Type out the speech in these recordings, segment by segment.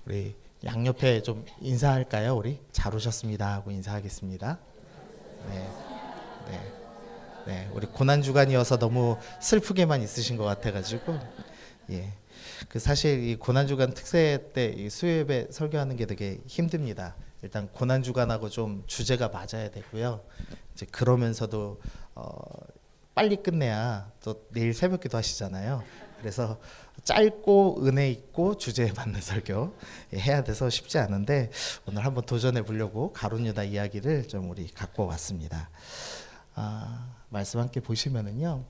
우리 양옆에 좀 인사할까요? 우리 잘 오셨습니다 하고 인사하겠습니다. 네, 네, 네. 우리 고난 주간이어서 너무 슬프게만 있으신 것 같아가지고 예. 그 사실 이 고난 주간 특세 때 이 수요예배 설교하는 게 되게 힘듭니다. 일단 고난 주간하고 좀 주제가 맞아야 되고요. 이제 그러면서도 빨리 끝내야 또 내일 새벽기도 하시잖아요. 그래서 짧고 은혜 있고 주제에 맞는 설교 해야 돼서 쉽지 않은데 오늘 한번 도전해 보려고 가룟 유다 이야기를 좀 우리 갖고 왔습니다. 말씀 함께 보시면은요.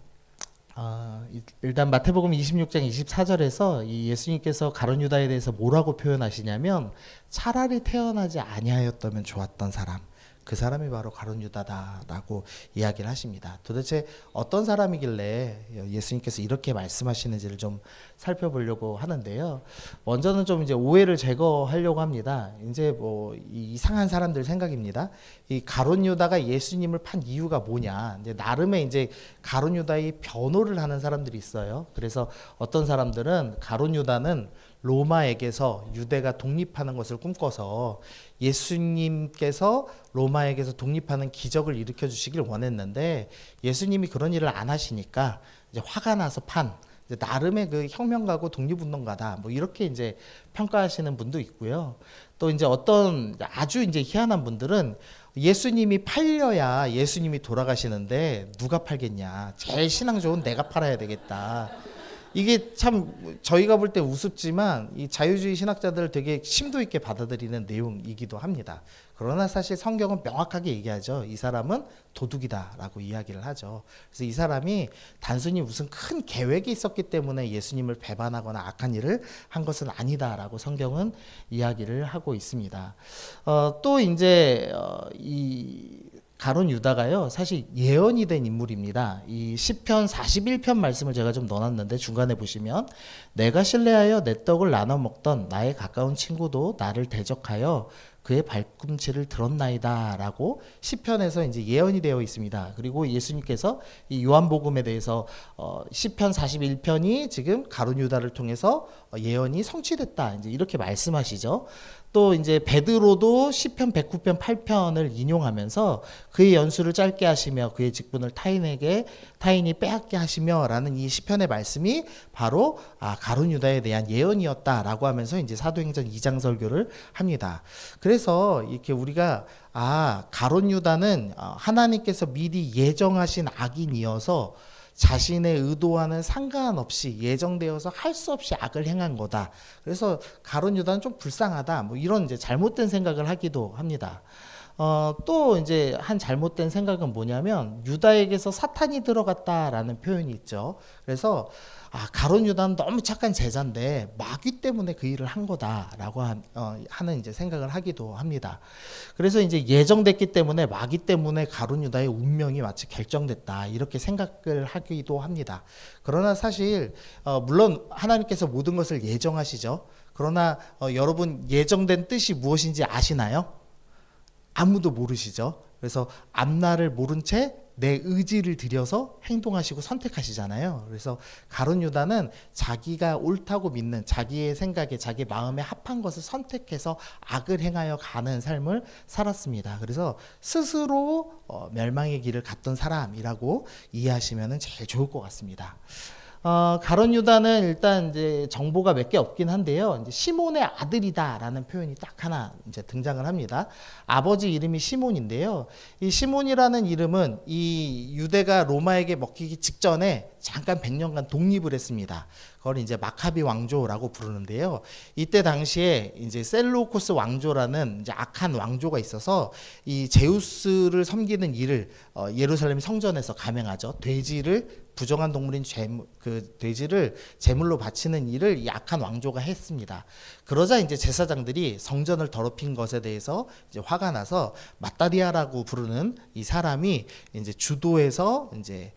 일단 마태복음 26장 24절에서 이 예수님께서 가룟 유다에 대해서 뭐라고 표현하시냐면 차라리 태어나지 아니하였다면 좋았던 사람, 그 사람이 바로 가룟 유다다라고 이야기를 하십니다. 도대체 어떤 사람이길래 예수님께서 이렇게 말씀하시는지를 좀 살펴보려고 하는데요. 먼저는 좀 이제 오해를 제거하려고 합니다. 이제 뭐 이상한 사람들 생각입니다. 이 가룟 유다가 예수님을 판 이유가 뭐냐? 이제 나름의 이제 가룟 유다의 변호를 하는 사람들이 있어요. 그래서 어떤 사람들은 가룟 유다는 로마에게서 유대가 독립하는 것을 꿈꿔서 예수님께서 로마에게서 독립하는 기적을 일으켜 주시길 원했는데 예수님이 그런 일을 안 하시니까 이제 화가 나서 판 이제 나름의 그 혁명가고 독립운동가다 뭐 이렇게 이제 평가하시는 분도 있고요. 또 이제 어떤 아주 이제 희한한 분들은 예수님이 팔려야 예수님이 돌아가시는데 누가 팔겠냐? 제일 신앙 좋은 내가 팔아야 되겠다. 이게 참 저희가 볼 때 우습지만 이 자유주의 신학자들 되게 심도 있게 받아들이는 내용이기도 합니다. 그러나 사실 성경은 명확하게 얘기하죠. 이 사람은 도둑이다라고 이야기를 하죠. 그래서 이 사람이 단순히 무슨 큰 계획이 있었기 때문에 예수님을 배반하거나 악한 일을 한 것은 아니다라고 성경은 이야기를 하고 있습니다. 또 이제 이 가룟 유다가요 사실 예언이 된 인물입니다. 이 시편 41편 말씀을 제가 좀 넣어놨는데 중간에 보시면 내가 신뢰하여 내 떡을 나눠 먹던 나의 가까운 친구도 나를 대적하여 그의 발꿈치를 들었나이다 라고 시편에서 이제 예언이 되어 있습니다. 그리고 예수님께서 이 요한복음에 대해서 시편 41편이 지금 가룟 유다를 통해서 예언이 성취됐다 이제 이렇게 말씀하시죠. 또 이제 베드로도 시편 109편 8편을 인용하면서 그의 연수를 짧게 하시며 그의 직분을 타인이 빼앗게 하시며라는 이 시편의 말씀이 바로 가룟 유다에 대한 예언이었다라고 하면서 이제 사도행전 2장 설교를 합니다. 그래서 이렇게 우리가 가룟 유다는 하나님께서 미리 예정하신 악인이어서 자신의 의도와는 상관없이 예정되어서 할 수 없이 악을 행한 거다. 그래서 가룟 유다는 좀 불쌍하다. 뭐 이런 이제 잘못된 생각을 하기도 합니다. 또 이제 한 잘못된 생각은 뭐냐면 유다에게서 사탄이 들어갔다라는 표현이 있죠. 그래서 가룟 유다는 너무 착한 제자인데 마귀 때문에 그 일을 한 거다라고 하는 이제 생각을 하기도 합니다. 그래서 이제 예정됐기 때문에 마귀 때문에 가룟 유다의 운명이 마치 결정됐다 이렇게 생각을 하기도 합니다. 그러나 사실 물론 하나님께서 모든 것을 예정하시죠. 그러나 여러분 예정된 뜻이 무엇인지 아시나요? 아무도 모르시죠. 그래서 앞날을 모른 채 내 의지를 들여서 행동하시고 선택하시잖아요. 그래서 가룟 유다는 자기가 옳다고 믿는 자기의 생각에 자기 마음에 합한 것을 선택해서 악을 행하여 가는 삶을 살았습니다. 그래서 스스로 멸망의 길을 갔던 사람이라고 이해하시면 제일 좋을 것 같습니다. 가룟 유다는 일단 이제 정보가 몇 개 없긴 한데요. 이제 시몬의 아들이다라는 표현이 딱 하나 이제 등장을 합니다. 아버지 이름이 시몬인데요. 이 시몬이라는 이름은 이 유대가 로마에게 먹히기 직전에 잠깐 100년간 독립을 했습니다. 그걸 이제 마카비 왕조라고 부르는데요. 이때 당시에 이제 셀루코스 왕조라는 이제 악한 왕조가 있어서 이 제우스를 섬기는 일을 예루살렘 성전에서 감행하죠. 부정한 동물인 그 돼지를 제물로 바치는 일을 이 악한 왕조가 했습니다. 그러자 이제 제사장들이 성전을 더럽힌 것에 대해서 이제 화가 나서 마따리아라고 부르는 이 사람이 이제 주도해서 이제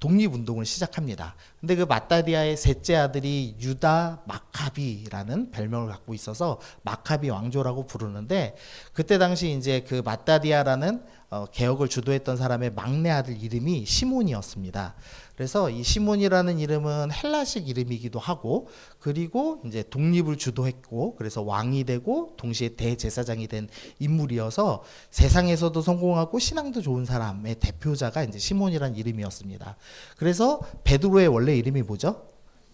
독립운동을 시작합니다. 근데 그 마따디아의 셋째 아들이 유다 마카비라는 별명을 갖고 있어서 마카비 왕조라고 부르는데, 그때 당시 이제 그 마따디아라는 개혁을 주도했던 사람의 막내 아들 이름이 시몬이었습니다. 그래서 이 시몬이라는 이름은 헬라식 이름이기도 하고, 그리고 이제 독립을 주도했고, 그래서 왕이 되고 동시에 대제사장이 된 인물이어서 세상에서도 성공하고 신앙도 좋은 사람의 대표자가 이제 시몬이라는 이름이었습니다. 그래서 베드로의 원래 이름이 뭐죠?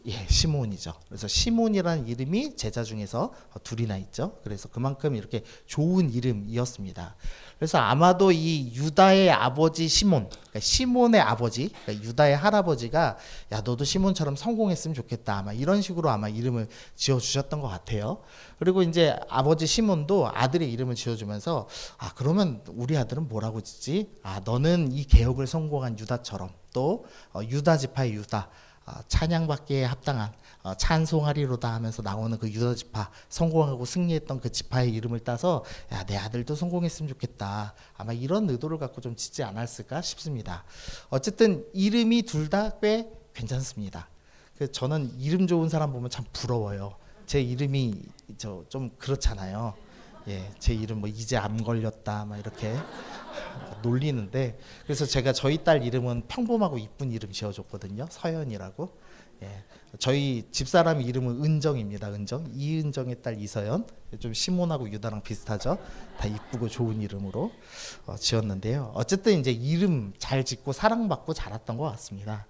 예, 시몬이죠. 그래서 시몬이라는 이름이 제자 중에서 둘이나 있죠. 그래서 그만큼 이렇게 좋은 이름이었습니다. 그래서 아마도 이 유다의 아버지 시몬, 그러니까 시몬의 아버지, 그러니까 유다의 할아버지가 야 너도 시몬처럼 성공했으면 좋겠다, 아마 이런 식으로 아마 이름을 지어주셨던 것 같아요. 그리고 이제 아버지 시몬도 아들의 이름을 지어주면서 아 그러면 우리 아들은 뭐라고 짓지? 아 너는 이 개혁을 성공한 유다처럼, 또 유다 지파의 유다, 찬양받기에 합당한 찬송하리로다 하면서 나오는 그 유다 지파, 성공하고 승리했던 그 지파의 이름을 따서 야 내 아들도 성공했으면 좋겠다, 아마 이런 의도를 갖고 좀 짓지 않았을까 싶습니다. 어쨌든 이름이 둘 다 꽤 괜찮습니다. 저는 이름 좋은 사람 보면 참 부러워요. 제 이름이 좀 그렇잖아요. 예, 제 이름 뭐 이제 암 걸렸다 막 이렇게 놀리는데, 그래서 제가 저희 딸 이름은 평범하고 이쁜 이름 지어줬거든요. 서연이라고. 예, 저희 집사람 이름은 은정입니다. 은정, 이은정의 딸 이서연. 좀 시몬하고 유다랑 비슷하죠. 다 이쁘고 좋은 이름으로 지었는데요. 어쨌든 이제 이름 잘 짓고 사랑받고 자랐던 것 같습니다.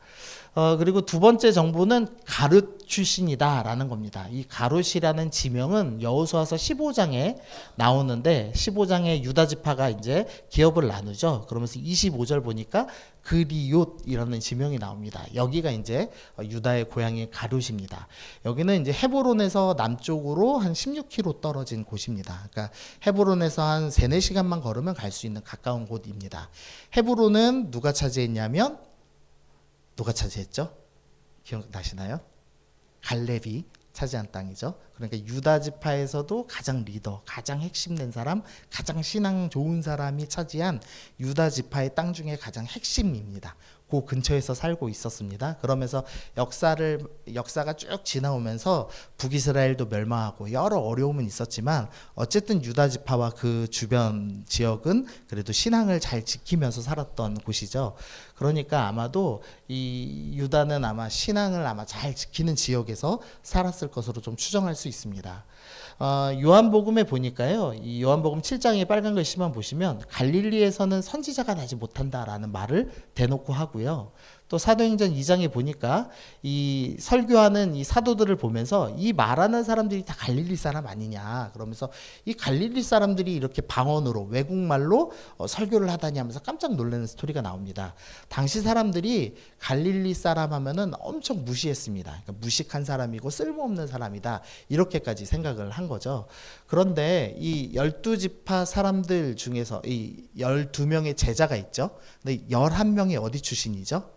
그리고 두 번째 정보는 가룟 출신이다라는 겁니다. 이 가룟이라는 지명은 여호수아서 15장에 나오는데, 15장에 유다 지파가 이제 기업을 나누죠. 그러면서 25절 보니까 그리옷이라는 지명이 나옵니다. 여기가 이제 유다의 고향인 가룟입니다. 여기는 이제 헤브론에서 남쪽으로 한 16km 떨어진 곳입니다. 그러니까 헤브론에서 한 3, 4시간만 걸으면 갈 수 있는 가까운 곳입니다. 헤브론은 누가 차지했냐면, 누가 차지했죠? 기억나시나요? 갈렙이 차지한 땅이죠. 그러니까 유다 지파에서도 가장 리더, 가장 핵심된 사람, 가장 신앙 좋은 사람이 차지한 유다 지파의 땅 중에 가장 핵심입니다. 그 근처에서 살고 있었습니다. 그러면서 역사가 쭉 지나오면서 북이스라엘도 멸망하고 여러 어려움은 있었지만, 어쨌든 유다 지파와 그 주변 지역은 그래도 신앙을 잘 지키면서 살았던 곳이죠. 그러니까 아마도 이 유다는 아마 신앙을 아마 잘 지키는 지역에서 살았을 것으로 좀 추정할 수 있습니다. 요한복음에 보니까요, 이 요한복음 7장에 빨간 글씨만 보시면 갈릴리에서는 선지자가 나지 못한다라는 말을 대놓고 하고요. 또 사도행전 2장에 보니까 이 설교하는 이 사도들을 보면서 이 말하는 사람들이 다 갈릴리 사람 아니냐, 그러면서 이 갈릴리 사람들이 이렇게 방언으로 외국말로 설교를 하다니 하면서 깜짝 놀라는 스토리가 나옵니다. 당시 사람들이 갈릴리 사람 하면은 엄청 무시했습니다. 그러니까 무식한 사람이고 쓸모없는 사람이다, 이렇게까지 생각을 한 거죠. 그런데 이 12지파 사람들 중에서 이 12명의 제자가 있죠. 근데 11명이 어디 출신이죠?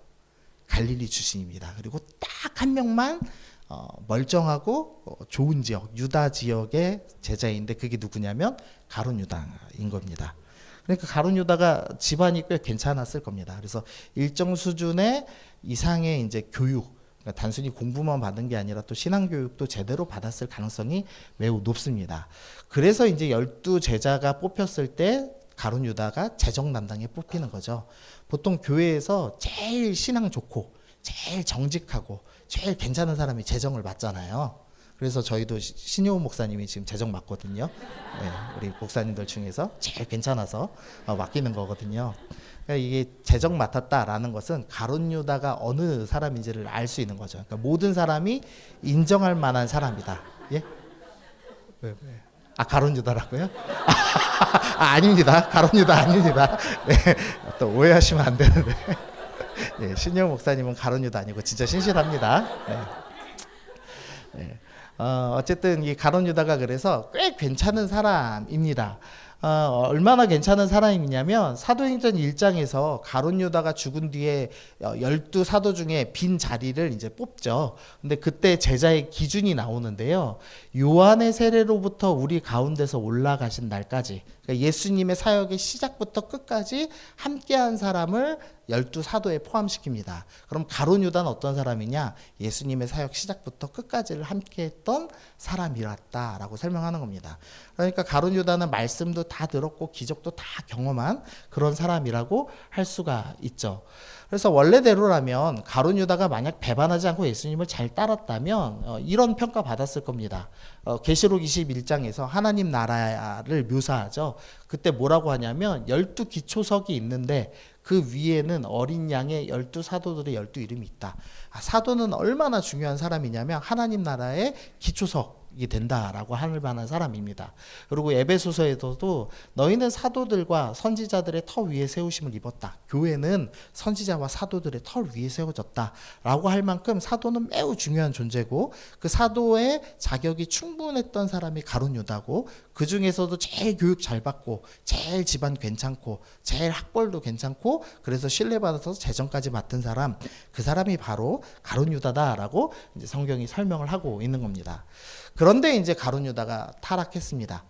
갈릴리 출신입니다. 그리고 딱 한 명만 멀쩡하고 좋은 지역, 유다 지역의 제자인데, 그게 누구냐면 가룟 유다인 겁니다. 그러니까 가룟 유다가 집안이 꽤 괜찮았을 겁니다. 그래서 일정 수준의 이상의 이제 교육, 그러니까 단순히 공부만 받은 게 아니라 또 신앙 교육도 제대로 받았을 가능성이 매우 높습니다. 그래서 이제 12제자가 뽑혔을 때 가룟 유다가 재정 담당에 뽑히는 거죠. 보통 교회에서 제일 신앙 좋고 제일 정직하고 제일 괜찮은 사람이 재정을 맡잖아요. 그래서 저희도 신효 목사님이 지금 재정 맡거든요. 네, 우리 목사님들 중에서 제일 괜찮아서 맡기는 거거든요. 그러니까 이게 재정 맡았다라는 것은 가룟 유다가 어느 사람인지를 알 수 있는 거죠. 그러니까 모든 사람이 인정할 만한 사람이다. 예? 왜? 가룟 유다라고요? 아닙니다. 가룟 유다 아닙니다. 네, 또 오해하시면 안 되는데. 네, 신영 목사님은 가룟 유다 아니고 진짜 신실합니다. 네. 네. 어쨌든 이 가룟 유다가 그래서 꽤 괜찮은 사람입니다. 얼마나 괜찮은 사람이냐면, 사도행전 1장에서 가룟 유다가 죽은 뒤에 12사도 중에 빈 자리를 이제 뽑죠. 근데 그때 제자의 기준이 나오는데요. 요한의 세례로부터 우리 가운데서 올라가신 날까지, 그러니까 예수님의 사역의 시작부터 끝까지 함께한 사람을 12사도에 포함시킵니다. 그럼 가룟 유다는 어떤 사람이냐? 예수님의 사역 시작부터 끝까지를 함께했던 사람이었다라고 설명하는 겁니다. 그러니까 가룟 유다는 말씀도 다 들었고 기적도 다 경험한 그런 사람이라고 할 수가 있죠. 그래서 원래대로라면 가룟 유다가 만약 배반하지 않고 예수님을 잘 따랐다면 이런 평가 받았을 겁니다. 계시록 21장에서 하나님 나라를 묘사하죠. 그때 뭐라고 하냐면 12기초석이 있는데 그 위에는 어린 양의 12사도들의 12이름이 있다. 사도는 얼마나 중요한 사람이냐면 하나님 나라의 기초석이 된다라고 할 만한 사람입니다. 그리고 에베소서에서도 너희는 사도들과 선지자들의 터 위에 세우심을 입었다. 교회는 선지자와 사도들의 터 위에 세워졌다라고 할 만큼 사도는 매우 중요한 존재고 그 사도의 자격이 충분했던 사람이 가룟 유다고 그 중에서도 제일 교육 잘 받고 제일 집안 괜찮고 제일 학벌도 괜찮고 그래서 신뢰받아서 재정까지 맡은 사람 그 사람이 바로 가룟 유다다라고 이제 성경이 설명을 하고 있는 겁니다. 그런데 이제 가룟 유다가 타락했습니다.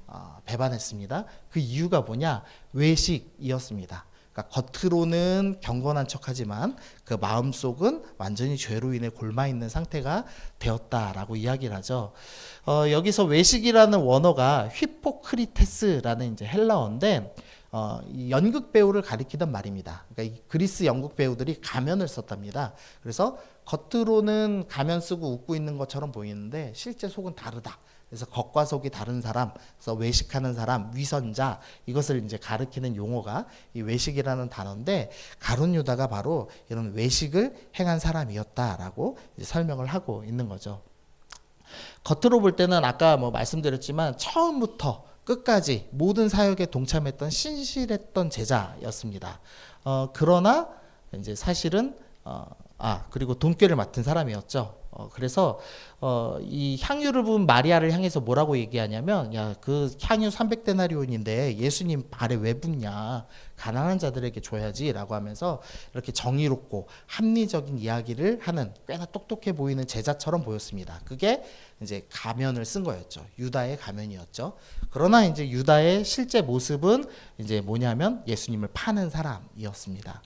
배반했습니다. 그 이유가 뭐냐? 외식이었습니다. 그러니까 겉으로는 경건한 척하지만 그 마음속은 완전히 죄로 인해 골마 있는 상태가 되었다라고 이야기를 하죠. 여기서 외식이라는 원어가 휘포크리테스라는 이제 헬라어인데 이 연극 배우를 가리키던 말입니다. 그러니까 이 그리스 연극 배우들이 가면을 썼답니다. 그래서 겉으로는 가면 쓰고 웃고 있는 것처럼 보이는데 실제 속은 다르다. 그래서 겉과 속이 다른 사람, 그래서 외식하는 사람, 위선자 이것을 이제 가리키는 용어가 이 외식이라는 단어인데 가룟 유다가 바로 이런 외식을 행한 사람이었다라고 이제 설명을 하고 있는 거죠. 겉으로 볼 때는 아까 뭐 말씀드렸지만 처음부터 끝까지 모든 사역에 동참했던 신실했던 제자였습니다. 그러나 이제 사실은 그리고 돈꾀를 맡은 사람이었죠. 그래서 이 향유를 부은 마리아를 향해서 뭐라고 얘기하냐면 야, 그 향유 300데나리온인데 예수님 발에 왜 붓냐? 가난한 자들에게 줘야지라고 하면서 이렇게 정의롭고 합리적인 이야기를 하는 꽤나 똑똑해 보이는 제자처럼 보였습니다. 그게 이제 가면을 쓴 거였죠. 유다의 가면이었죠. 그러나 이제 유다의 실제 모습은 이제 뭐냐면 예수님을 파는 사람이었습니다.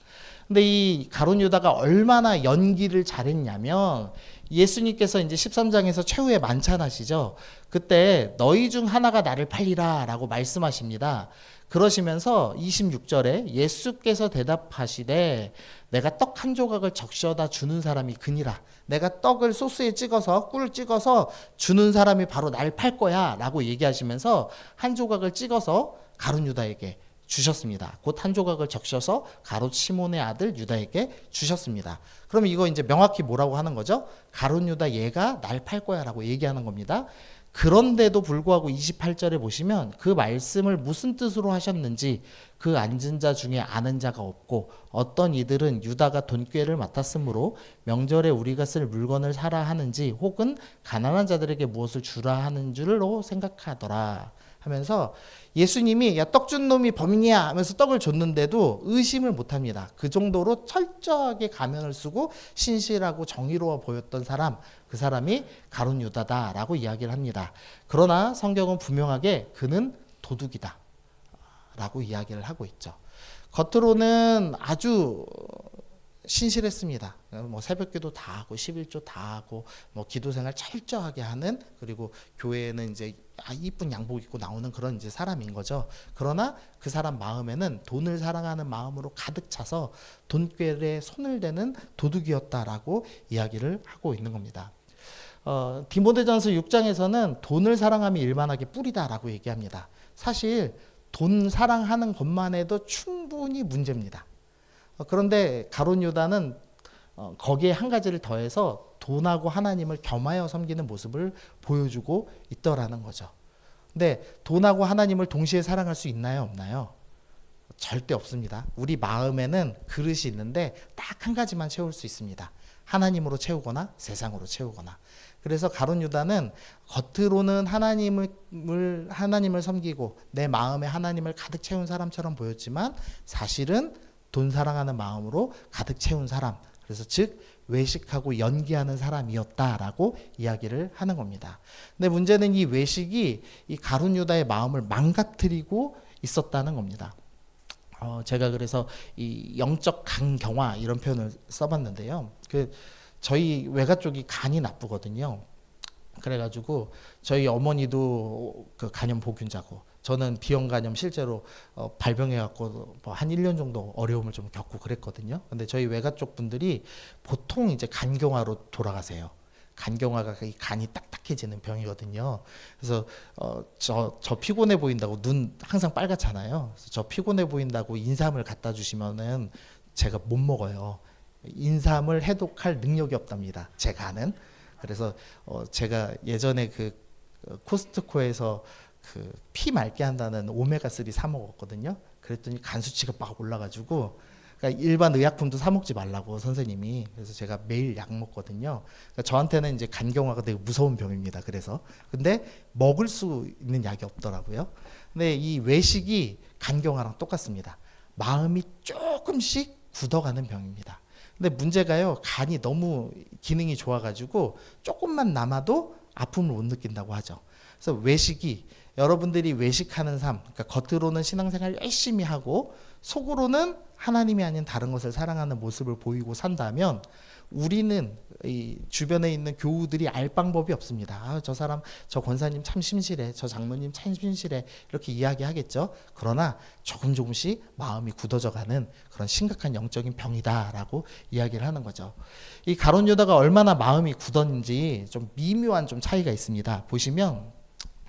근데 이 가룟 유다가 얼마나 연기를 잘했냐면 예수님께서 이제 13장에서 최후의 만찬하시죠. 그때 너희 중 하나가 나를 팔리라 라고 말씀하십니다. 그러시면서 26절에 예수께서 대답하시되 내가 떡 한 조각을 적셔다 주는 사람이 그니라. 내가 떡을 소스에 찍어서 꿀을 찍어서 주는 사람이 바로 날 팔 거야 라고 얘기하시면서 한 조각을 찍어서 가룟 유다에게 주셨습니다. 곧 한 조각을 적셔서 가롯 시몬의 아들 유다에게 주셨습니다. 그럼 이거 이제 명확히 뭐라고 하는 거죠? 가룟 유다 얘가 날 팔 거야 라고 얘기하는 겁니다. 그런데도 불구하고 28절에 보시면 그 말씀을 무슨 뜻으로 하셨는지 그 앉은 자 중에 아는 자가 없고 어떤 이들은 유다가 돈꾀를 맡았으므로 명절에 우리가 쓸 물건을 사라 하는지 혹은 가난한 자들에게 무엇을 주라 하는 줄로 생각하더라 하면서 예수님이 야, 떡 준 놈이 범인이야 하면서 떡을 줬는데도 의심을 못합니다. 그 정도로 철저하게 가면을 쓰고 신실하고 정의로워 보였던 사람, 그 사람이 가룟 유다다라고 이야기를 합니다. 그러나 성경은 분명하게 그는 도둑이다 라고 이야기를 하고 있죠. 겉으로는 아주 신실했습니다. 뭐 새벽기도 다 하고 11조 다 하고 뭐 기도생활 철저하게 하는 그리고 교회에는 이제 이쁜 양복 입고 나오는 그런 이제 사람인 거죠. 그러나 그 사람 마음에는 돈을 사랑하는 마음으로 가득 차서 돈꾀에 손을 대는 도둑이었다라고 이야기를 하고 있는 겁니다. 디모데전서 6장에서는 돈을 사랑함이 일만하게 뿌리다라고 얘기합니다. 사실 돈 사랑하는 것만 해도 충분히 문제입니다. 그런데 가룟 유다는 거기에 한 가지를 더해서 돈하고 하나님을 겸하여 섬기는 모습을 보여주고 있더라는 거죠. 근데 돈하고 하나님을 동시에 사랑할 수 있나요? 없나요? 절대 없습니다. 우리 마음에는 그릇이 있는데 딱 한 가지만 채울 수 있습니다. 하나님으로 채우거나 세상으로 채우거나. 그래서 가룟 유다는 겉으로는 하나님을 섬기고 내 마음에 하나님을 가득 채운 사람처럼 보였지만 사실은 돈 사랑하는 마음으로 가득 채운 사람, 그래서 즉 외식하고 연기하는 사람이었다라고 이야기를 하는 겁니다. 근데 문제는 이 외식이 이 가룟 유다의 마음을 망가뜨리고 있었다는 겁니다. 제가 그래서 이 영적 간경화 이런 표현을 써봤는데요. 저희 외가 쪽이 간이 나쁘거든요. 그래가지고 저희 어머니도 그 간염 보균자고 저는 비형 간염 실제로 발병해갖고 뭐 한 1년 정도 어려움을 좀 겪고 그랬거든요. 근데 저희 외가 쪽 분들이 보통 이제 간경화로 돌아가세요. 간경화가 이 간이 딱딱해지는 병이거든요. 그래서 저 피곤해 보인다고 눈 항상 빨갛잖아요. 그래서 저 피곤해 보인다고 인삼을 갖다 주시면은 제가 못 먹어요. 인삼을 해독할 능력이 없답니다. 제 간은. 그래서 제가 예전에 그 코스트코에서 그 피 맑게 한다는 오메가3 사 먹었거든요. 그랬더니 간 수치가 막 올라가지고 그러니까 일반 의약품도 사 먹지 말라고 선생님이. 그래서 제가 매일 약 먹거든요. 그러니까 저한테는 이제 간경화가 되게 무서운 병입니다. 그래서 근데 먹을 수 있는 약이 없더라고요. 근데 이 외식이 간경화랑 똑같습니다. 마음이 조금씩 굳어가는 병입니다. 근데 문제가요, 간이 너무 기능이 좋아가지고 조금만 남아도 아픔을 못 느낀다고 하죠. 그래서 외식이 여러분들이 외식하는 삶, 그러니까 겉으로는 신앙생활 열심히 하고 속으로는 하나님이 아닌 다른 것을 사랑하는 모습을 보이고 산다면 우리는 이 주변에 있는 교우들이 알 방법이 없습니다. 저 사람, 저 권사님 참 신실해, 저 장로님 참 신실해 이렇게 이야기하겠죠. 그러나 조금씩 마음이 굳어져가는 그런 심각한 영적인 병이다라고 이야기를 하는 거죠. 이 가룟 유다가 얼마나 마음이 굳었는지 좀 미묘한 좀 차이가 있습니다. 보시면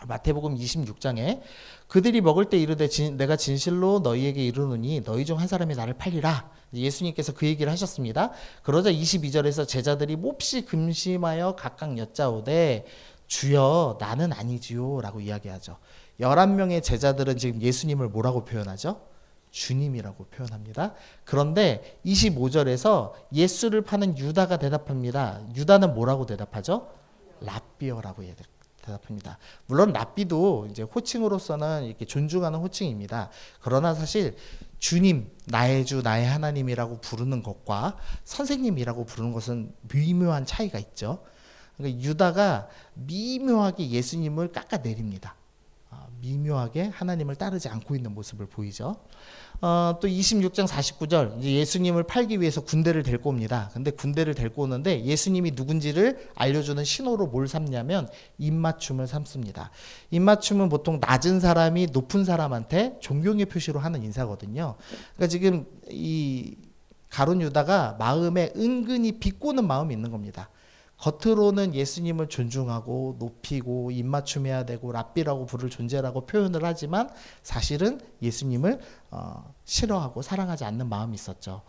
마태복음 26장에 그들이 먹을 때 이르되 내가 진실로 너희에게 이르노니 너희 중 한 사람이 나를 팔리라. 예수님께서 그 얘기를 하셨습니다. 그러자 22절에서 제자들이 몹시 금심하여 각각 여짜오되 주여 나는 아니지요 라고 이야기하죠. 11명의 제자들은 지금 예수님을 뭐라고 표현하죠? 주님이라고 표현합니다. 그런데 25절에서 예수를 파는 유다가 대답합니다. 유다는 뭐라고 대답하죠? 랍비어라고 대답합니다. 물론 랍비도 이제 호칭으로서는 이렇게 존중하는 호칭입니다. 그러나 사실 주님, 나의 주, 나의 하나님이라고 부르는 것과 선생님이라고 부르는 것은 미묘한 차이가 있죠. 그러니까 유다가 미묘하게 예수님을 깎아내립니다. 미묘하게 하나님을 따르지 않고 있는 모습을 보이죠. 또 26장 49절 이제 예수님을 팔기 위해서 군대를 데리고 옵니다. 근데 군대를 데리고 오는데 예수님이 누군지를 알려주는 신호로 뭘 삼냐면 입맞춤을 삼습니다. 입맞춤은 보통 낮은 사람이 높은 사람한테 존경의 표시로 하는 인사거든요. 그러니까 지금 이 가룟 유다가 마음에 은근히 비꼬는 마음이 있는 겁니다. 겉으로는 예수님을 존중하고 높이고 입맞춤해야 되고 랍비라고 부를 존재라고 표현을 하지만 사실은 예수님을 싫어하고 사랑하지 않는 마음이 있었죠.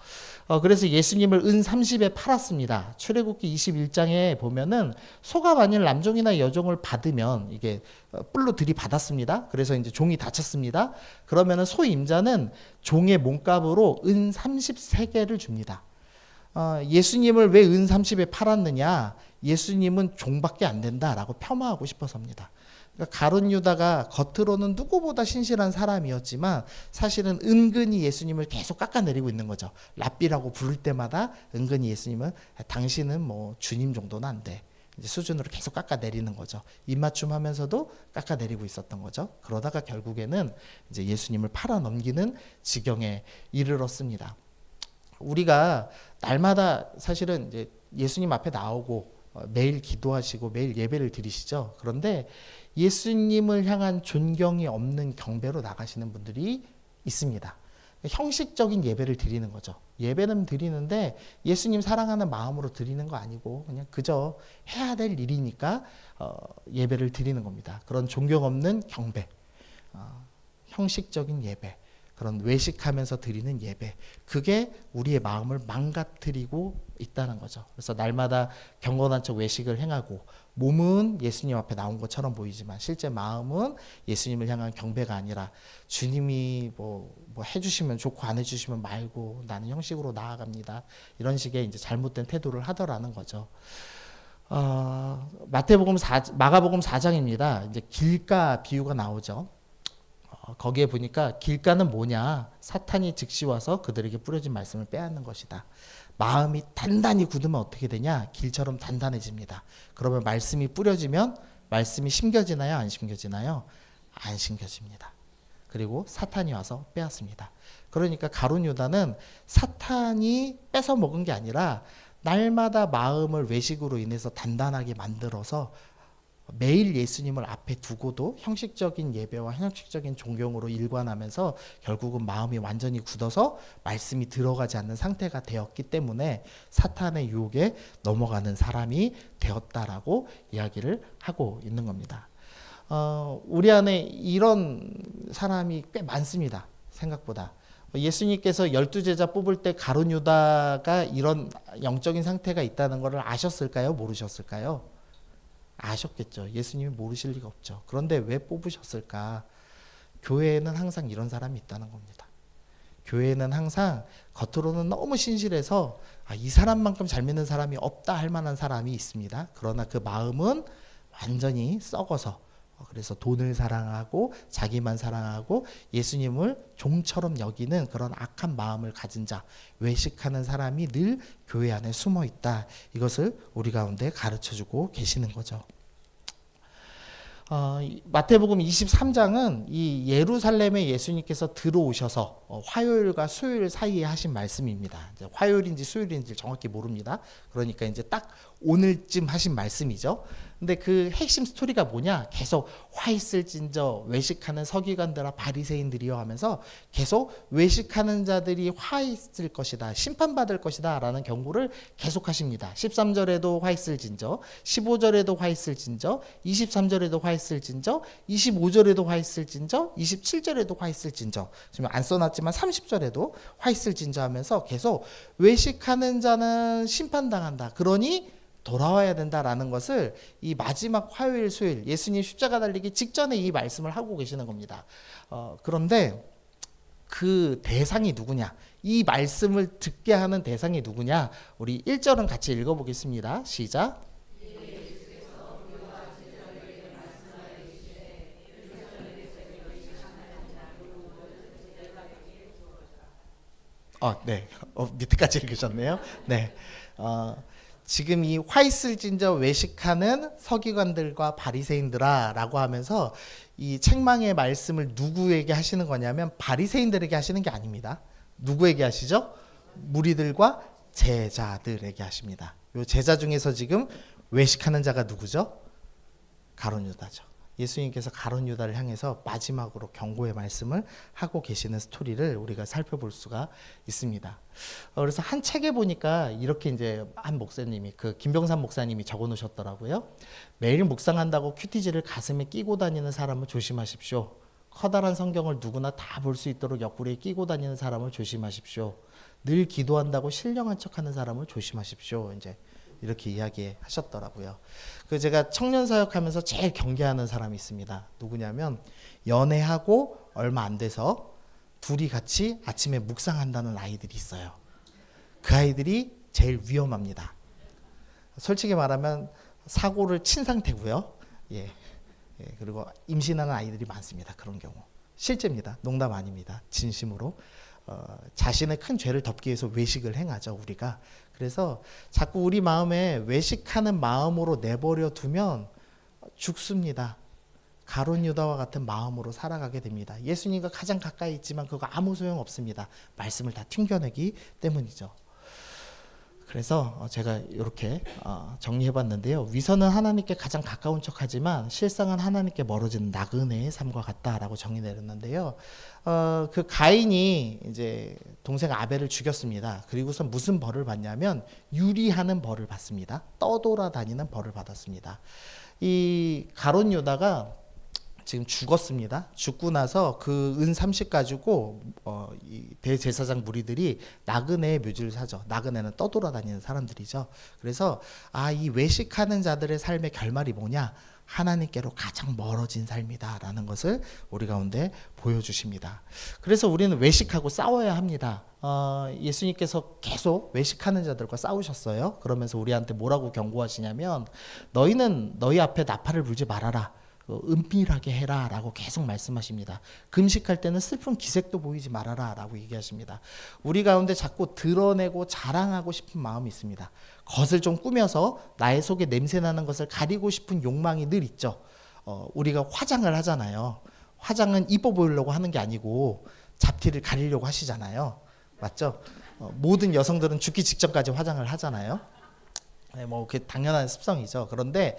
그래서 예수님을 은 30에 팔았습니다. 출애굽기 21장에 보면은 소가 만일 남종이나 여종을 받으면 이게 뿔로 들이받았습니다. 그래서 이제 종이 다쳤습니다. 그러면은 소 임자는 종의 몸값으로 은 33개를 줍니다. 예수님을 왜 은 30에 팔았느냐? 예수님은 종밖에 안 된다라고 폄하하고 싶어서입니다. 그러니까 가룟 유다가 겉으로는 누구보다 신실한 사람이었지만 사실은 은근히 예수님을 계속 깎아내리고 있는 거죠. 랍비라고 부를 때마다 은근히 예수님은 당신은 뭐 주님 정도는 안 돼. 이제 수준으로 계속 깎아내리는 거죠. 입맞춤하면서도 깎아내리고 있었던 거죠. 그러다가 결국에는 이제 예수님을 팔아 넘기는 지경에 이르렀습니다. 우리가 날마다 사실은 이제 예수님 앞에 나오고 매일 기도하시고 매일 예배를 드리시죠. 그런데 예수님을 향한 존경이 없는 경배로 나가시는 분들이 있습니다. 형식적인 예배를 드리는 거죠. 예배는 드리는데 예수님 사랑하는 마음으로 드리는 거 아니고 그냥 그저 해야 될 일이니까 예배를 드리는 겁니다. 그런 존경 없는 경배, 형식적인 예배, 그런 외식하면서 드리는 예배, 그게 우리의 마음을 망가뜨리고 있다는 거죠. 그래서 날마다 경건한 척 외식을 행하고 몸은 예수님 앞에 나온 것처럼 보이지만 실제 마음은 예수님을 향한 경배가 아니라 주님이 뭐 해주시면 좋고 안 해주시면 말고 나는 형식으로 나아갑니다. 이런 식의 이제 잘못된 태도를 하더라는 거죠. 마가복음 4장입니다. 이제 길가 비유가 나오죠. 거기에 보니까 길가는 뭐냐? 사탄이 즉시 와서 그들에게 뿌려진 말씀을 빼앗는 것이다. 마음이 단단히 굳으면 어떻게 되냐? 길처럼 단단해집니다. 그러면 말씀이 뿌려지면 말씀이 심겨지나요? 안 심겨지나요? 안 심겨집니다. 그리고 사탄이 와서 빼앗습니다. 그러니까 가룟 유다는 사탄이 뺏어 먹은 게 아니라 날마다 마음을 외식으로 인해서 단단하게 만들어서 매일 예수님을 앞에 두고도 형식적인 예배와 형식적인 존경으로 일관하면서 결국은 마음이 완전히 굳어서 말씀이 들어가지 않는 상태가 되었기 때문에 사탄의 유혹에 넘어가는 사람이 되었다라고 이야기를 하고 있는 겁니다. 우리 안에 이런 사람이 꽤 많습니다. 생각보다. 예수님께서 12제자 뽑을 때 가룟 유다가 이런 영적인 상태가 있다는 것을 아셨을까요? 모르셨을까요? 아셨겠죠. 예수님이 모르실 리가 없죠. 그런데 왜 뽑으셨을까? 교회에는 항상 이런 사람이 있다는 겁니다. 교회에는 항상 겉으로는 너무 신실해서 이 사람만큼 잘 믿는 사람이 없다 할 만한 사람이 있습니다. 그러나 그 마음은 완전히 썩어서, 그래서 돈을 사랑하고 자기만 사랑하고 예수님을 종처럼 여기는 그런 악한 마음을 가진 자, 외식하는 사람이 늘 교회 안에 숨어 있다. 이것을 우리 가운데 가르쳐주고 계시는 거죠. 마태복음 23장은 이 예루살렘에 예수님께서 들어오셔서 화요일과 수요일 사이에 하신 말씀입니다. 이제 화요일인지 수요일인지 정확히 모릅니다. 그러니까 이제 딱 오늘쯤 하신 말씀이죠. 근데 그 핵심 스토리가 뭐냐? 계속 화 있을진저 외식하는 서기관들아 바리새인들이여 하면서 계속 외식하는 자들이 화 있을 것이다, 심판받을 것이다 라는 경고를 계속 하십니다. 13절에도 화 있을진저, 15절에도 화 있을진저, 23절에도 화 있을진저, 25절에도 화 있을진저, 27절에도 화 있을진저, 지금 안 써놨지만 30절에도 화 있을진저 하면서 계속 외식하는 자는 심판당한다, 그러니 돌아와야 된다라는 것을 이 마지막 화요일 수요일 예수님 십자가 달리기 직전에 이 말씀을 하고 계시는 겁니다. 그런데 그 대상이 누구냐, 이 말씀을 듣게 하는 대상이 누구냐, 우리 1절은 같이 읽어보겠습니다. 시작. 네. 밑에까지 읽으셨네요. 네. 지금 이 화 있을진저 외식하는 서기관들과 바리새인들아 라고 하면서 이 책망의 말씀을 누구에게 하시는 거냐면 바리새인들에게 하시는 게 아닙니다. 누구에게 하시죠? 무리들과 제자들에게 하십니다. 이 제자 중에서 지금 외식하는 자가 누구죠? 가룟 유다죠. 예수님께서 가룟 유다를 향해서 마지막으로 경고의 말씀을 하고 계시는 스토리를 우리가 살펴볼 수가 있습니다. 그래서 한 책에 보니까 이렇게 이제 한 목사님이, 그 김병삼 목사님이 적어 놓으셨더라고요. 매일 묵상한다고 큐티지를 가슴에 끼고 다니는 사람을 조심하십시오. 커다란 성경을 누구나 다 볼 수 있도록 옆구리에 끼고 다니는 사람을 조심하십시오. 늘 기도한다고 신령한 척하는 사람을 조심하십시오. 이제 이렇게 이야기하셨더라고요. 그 제가 청년 사역하면서 제일 경계하는 사람이 있습니다. 누구냐면 연애하고 얼마 안 돼서 둘이 같이 아침에 묵상한다는 아이들이 있어요. 그 아이들이 제일 위험합니다. 솔직히 말하면 사고를 친 상태고요. 예, 그리고 임신하는 아이들이 많습니다. 그런 경우 실제입니다. 농담 아닙니다. 진심으로. 자신의 큰 죄를 덮기 위해서 외식을 행하죠, 우리가. 그래서 자꾸 우리 마음에 외식하는 마음으로 내버려 두면 죽습니다. 가룟 유다와 같은 마음으로 살아가게 됩니다. 예수님과 가장 가까이 있지만 그거 아무 소용 없습니다. 말씀을 다 튕겨내기 때문이죠. 그래서 제가 이렇게 정리해봤는데요. 위선은 하나님께 가장 가까운 척하지만 실상은 하나님께 멀어지는 나그네의 삶과 같다라고 정의내렸는데요. 그 가인이 이제 동생 아벨을 죽였습니다. 그리고서 무슨 벌을 받냐면 유리하는 벌을 받습니다. 떠돌아다니는 벌을 받았습니다. 이 가룟 유다가 지금 죽었습니다. 죽고 나서 그 은 30 가지고 이 대제사장 무리들이 나그네의 묘지를 사죠. 나그네는 떠돌아다니는 사람들이죠. 그래서 이 외식하는 자들의 삶의 결말이 뭐냐? 하나님께로 가장 멀어진 삶이다라는 것을 우리 가운데 보여주십니다. 그래서 우리는 외식하고 싸워야 합니다. 예수님께서 계속 외식하는 자들과 싸우셨어요. 그러면서 우리한테 뭐라고 경고하시냐면 너희는 너희 앞에 나팔을 불지 말아라. 은밀하게 해라 라고 계속 말씀하십니다. 금식할 때는 슬픈 기색도 보이지 말아라 라고 얘기하십니다. 우리 가운데 자꾸 드러내고 자랑하고 싶은 마음이 있습니다. 겉을 좀 꾸며서 나의 속에 냄새나는 것을 가리고 싶은 욕망이 늘 있죠. 우리가 화장을 하잖아요. 화장은 이뻐 보이려고 하는 게 아니고 잡티를 가리려고 하시잖아요. 맞죠? 모든 여성들은 죽기 직전까지 화장을 하잖아요. 네, 뭐 그게 당연한 습성이죠. 그런데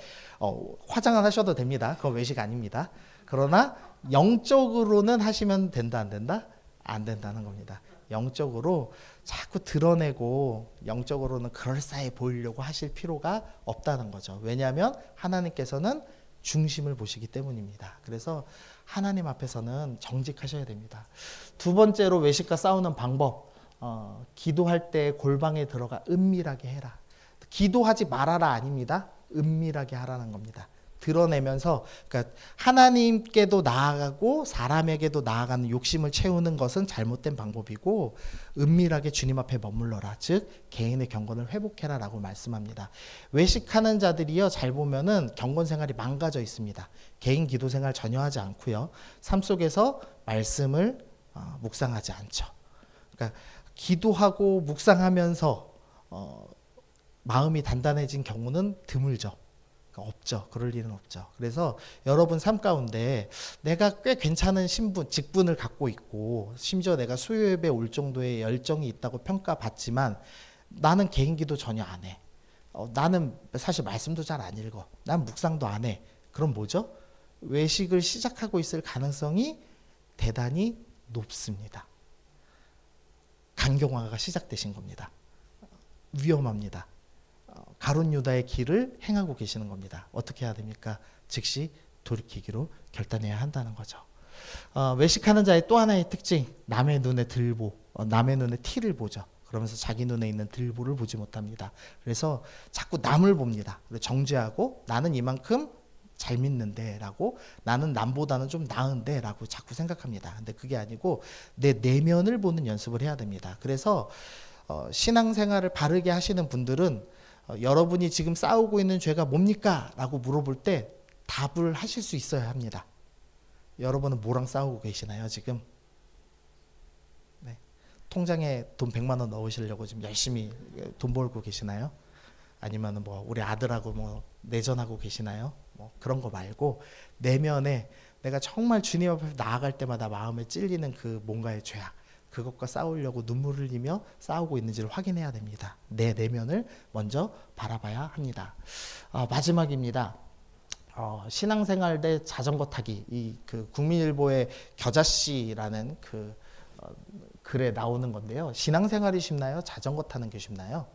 화장은 하셔도 됩니다. 그건 외식 아닙니다. 그러나 영적으로는 하시면 된다, 안 된다? 안 된다는 겁니다. 영적으로 자꾸 드러내고 영적으로는 그럴싸해 보이려고 하실 필요가 없다는 거죠. 왜냐하면 하나님께서는 중심을 보시기 때문입니다. 그래서 하나님 앞에서는 정직하셔야 됩니다. 두 번째로 외식과 싸우는 방법, 기도할 때 골방에 들어가 은밀하게 해라. 기도하지 말아라 아닙니다. 은밀하게 하라는 겁니다. 드러내면서, 그러니까 하나님께도 나아가고 사람에게도 나아가는 욕심을 채우는 것은 잘못된 방법이고, 은밀하게 주님 앞에 머물러라, 즉 개인의 경건을 회복해라 라고 말씀합니다. 외식하는 자들이요, 잘 보면은 경건 생활이 망가져 있습니다. 개인 기도 생활 전혀 하지 않고요, 삶 속에서 말씀을 묵상하지 않죠. 그러니까 기도하고 묵상하면서 마음이 단단해진 경우는 드물죠. 없죠. 그럴 일은 없죠. 그래서 여러분 삶 가운데 내가 꽤 괜찮은 신분, 직분을 갖고 있고 심지어 내가 수요 예배 올 정도의 열정이 있다고 평가받지만 나는 개인 기도 전혀 안 해. 나는 사실 말씀도 잘 안 읽어. 난 묵상도 안 해. 그럼 뭐죠? 외식을 시작하고 있을 가능성이 대단히 높습니다. 간경화가 시작되신 겁니다. 위험합니다. 가룟 유다의 길을 행하고 계시는 겁니다. 어떻게 해야 됩니까? 즉시 돌이키기로 결단해야 한다는 거죠. 외식하는 자의 또 하나의 특징, 남의 눈에 들보, 남의 눈에 티를 보죠. 그러면서 자기 눈에 있는 들보를 보지 못합니다. 그래서 자꾸 남을 봅니다. 정죄하고 나는 이만큼 잘 믿는데 라고, 나는 남보다는 좀 나은데 라고 자꾸 생각합니다. 근데 그게 아니고 내 내면을 보는 연습을 해야 됩니다. 그래서 신앙생활을 바르게 하시는 분들은 여러분이 지금 싸우고 있는 죄가 뭡니까? 라고 물어볼 때 답을 하실 수 있어야 합니다. 여러분은 뭐랑 싸우고 계시나요, 지금? 네. 통장에 돈 100만 원 넣으시려고 지금 열심히 돈 벌고 계시나요? 아니면 뭐 우리 아들하고 뭐 내전하고 계시나요? 뭐 그런 거 말고 내면에 내가 정말 주님 앞에 나아갈 때마다 마음에 찔리는 그 뭔가의 죄악, 그것과 싸우려고 눈물을 흘리며 싸우고 있는지를 확인해야 됩니다. 내 내면을 먼저 바라봐야 합니다. 마지막입니다. 신앙생활 대 자전거 타기, 이 그 국민일보의 겨자씨라는 그 글에 나오는 건데요. 신앙생활이 쉽나요? 자전거 타는 게 쉽나요?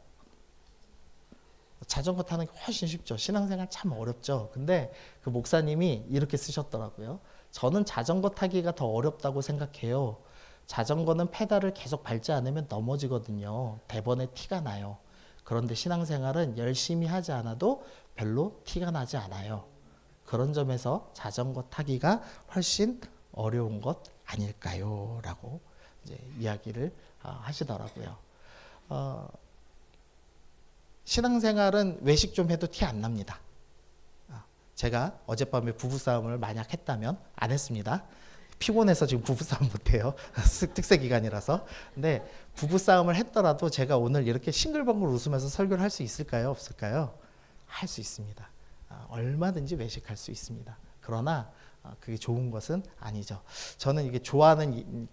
자전거 타는 게 훨씬 쉽죠. 신앙생활 참 어렵죠. 근데 그 목사님이 이렇게 쓰셨더라고요. 저는 자전거 타기가 더 어렵다고 생각해요. 자전거는 페달을 계속 밟지 않으면 넘어지거든요. 대번에 티가 나요. 그런데 신앙생활은 열심히 하지 않아도 별로 티가 나지 않아요. 그런 점에서 자전거 타기가 훨씬 어려운 것 아닐까요? 라고 이제 이야기를 하시더라고요. 신앙생활은 외식 좀 해도 티 안 납니다. 제가 어젯밤에 부부싸움을 만약 했다면, 안 했습니다. 피곤해서 지금 부부싸움 못해요. 특세 기간이라서. 근데 부부싸움을 했더라도 제가 오늘 이렇게 싱글벙글 웃으면서 설교를 할 수 있을까요? 없을까요? 할 수 있습니다. 얼마든지 외식할 수 있습니다. 그러나 그게 좋은 것은 아니죠. 저는 이게 좋아하는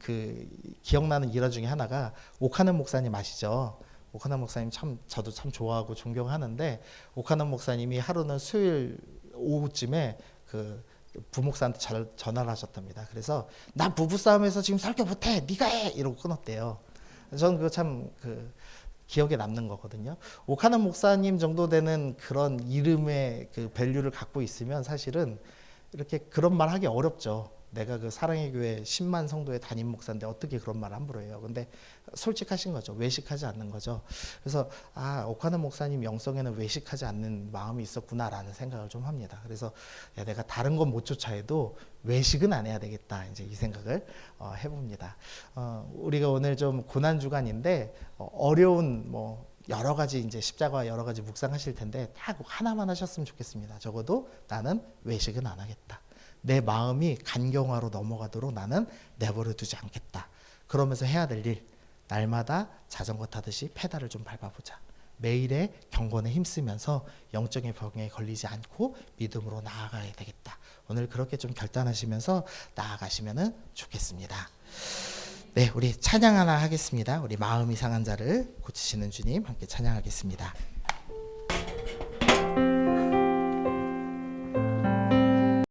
기억나는 일화 중에 하나가 오카는 목사님 아시죠? 오카는 목사님 저도 참 좋아하고 존경하는데, 오카는 목사님이 하루는 수요일 오후쯤에 부목사한테 전화를 하셨답니다. 그래서 나 부부싸움에서 지금 설교 못해, 네가 해, 이러고 끊었대요. 저는 그거 참 기억에 남는 거거든요. 오카는 목사님 정도 되는 그런 이름의 그 밸류를 갖고 있으면 사실은 이렇게 그런 말 하기 어렵죠. 내가 그 사랑의 교회 10만 성도의 담임 목사인데 어떻게 그런 말 함부로 해요. 근데 솔직하신 거죠. 외식하지 않는 거죠. 그래서 오카는 목사님 영성에는 외식하지 않는 마음이 있었구나라는 생각을 좀 합니다. 그래서 내가 다른 건 못 쫓아해도 외식은 안 해야 되겠다, 이제 이 생각을 해봅니다. 우리가 오늘 좀 고난 주간인데 어려운 여러 가지 이제 십자가와 여러 가지 묵상하실 텐데 딱 하나만 하셨으면 좋겠습니다. 적어도 나는 외식은 안 하겠다. 내 마음이 간경화로 넘어가도록 나는 내버려 두지 않겠다. 그러면서 해야 될 일, 날마다 자전거 타듯이 페달을 좀 밟아보자. 매일의 경건에 힘쓰면서 영적인 병에 걸리지 않고 믿음으로 나아가야 되겠다. 오늘 그렇게 좀 결단하시면서 나아가시면 좋겠습니다. 네, 우리 찬양 하나 하겠습니다. 우리 마음이 상한 자를 고치시는 주님 함께 찬양하겠습니다.